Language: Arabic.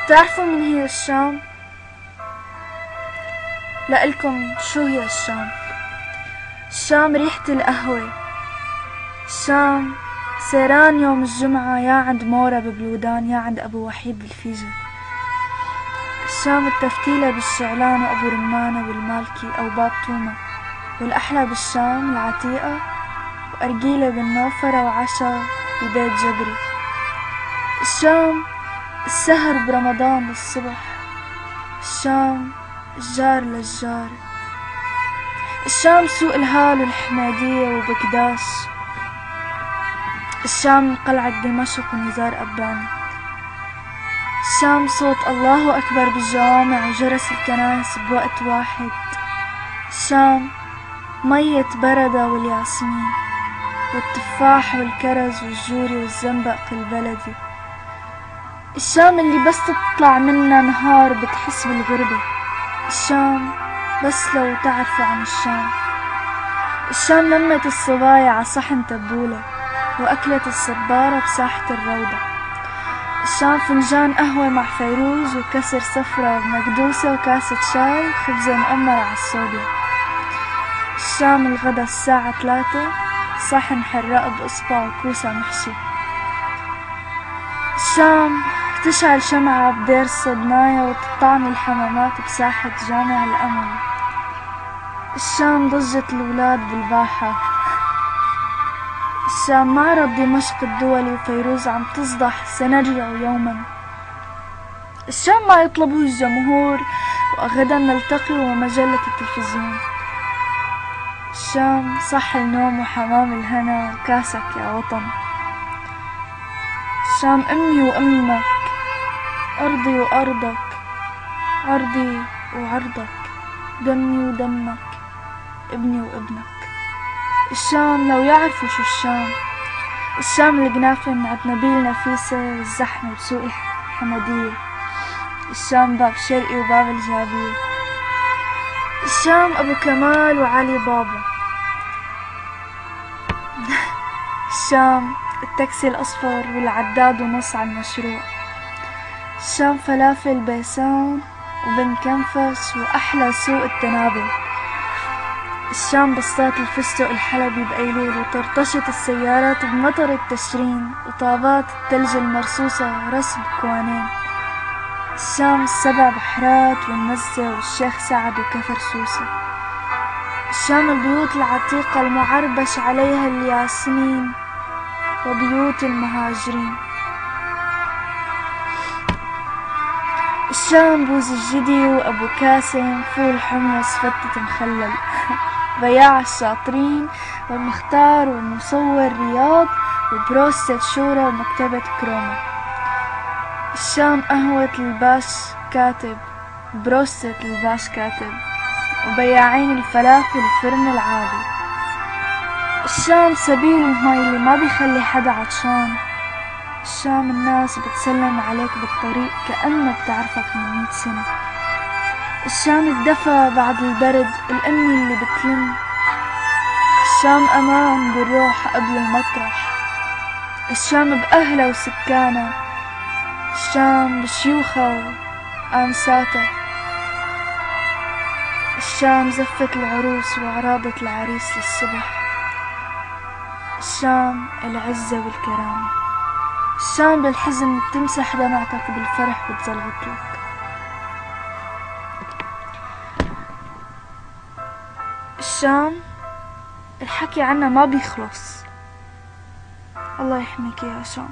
بتعرفوا من هي الشام؟ لإلكم شو هي الشام؟ الشام ريحة القهوة. الشام سيران يوم الجمعة يا عند مورا ببلودان يا عند أبو وحيد بالفيجة. الشام التفتيلة بالشعلان وأبو رمانة والمالكي أو باب تومة، والأحلى بالشام العتيقة وأرجيلة بالنوفرة وعشا ببيت جبري. الشام السهر برمضان للصبح. الشام الجار للجار. الشام سوق الهال والحمادية وبكداش. الشام قلعة دمشق ونزار أباني. الشام صوت الله أكبر بالجوامع وجرس الكنائس بوقت واحد. الشام مية بردة والياسمين والتفاح والكرز والجوري والزنبق البلدي. الشام اللي بس تطلع منا نهار بتحس بالغربة. الشام بس لو تعرفوا عن الشام. الشام لمت الصبايا على صحن تبولة وأكلت الصبارة بساحة الروضة. الشام فنجان قهوة مع فيروز وكسر صفرة ومكدوسة وكاسة شاي وخبزة مقمرة على الصوبيا. الشام الغدا الساعة 3 صحن حراق بقصبة وكوسة محشي. الشام تشعل شمعة بدير الصدناية وتطعم الحمامات بساحة جامع الأمل. الشام ضجة الولاد بالباحة. الشام معرض دمشق الدولي وفيروز عم تصدح سنرجع يوما. الشام ما يطلبه الجمهور وغدا نلتقي ومجلة التلفزيون. الشام صح النوم وحمام الهنا وكاسك يا وطن. الشام أمي وأمك، أرضي وأرضك، عرضي وعرضك، دمي ودمك، ابني وابنك. الشام لو يعرفوا شو الشام. الشام القنافة من عند نبيل نفيسة والزحمة بسوق الحمدية. الشام باب شرقي وباب الجابية. الشام أبو كمال وعلي بابا. الشام التاكسي الأصفر والعداد ونص على المشروع. الشام فلافل بيسان وبن كنفس وأحلى سوق التنابل. الشام بسطات الفستق الحلبي بأيلول وطرطشة السيارات بمطر التشرين وطابات التلج المرصوصة رسم كوانين. الشام السبع بحرات والنزة والشيخ سعد وكفر سوسة. الشام البيوت العتيقة المعربش عليها الياسمين وبيوت المهاجرين. الشام بوز الجدي وأبو كاسم فول حمص فتة مخلل. بياع الشاطرين والمختار والمصور رياض وبروستة شورى ومكتبة كروما. الشام قهوة الباش كاتب بروستة الباش كاتب وبياعين الفلافل وفرن العادي. الشام سبيل المي اللي ما بيخلي حدا عطشان. الشام الناس بتسلم عليك بالطريق كأنها بتعرفك من 100 سنة. الشام الدفا بعد البرد الأمي اللي بتلم. الشام أمان بالروح قبل المطرح. الشام بأهلها وسكانها. الشام بشيوخها وآنساتها. الشام زفة العروس وعرابة العريس للصبح. الشام العزة والكرامة. الشام بالحزن بتمسح دمعتك وبالفرح بتزلغط لك. الشام الحكي عنها ما بيخلص. الله يحميك يا شام.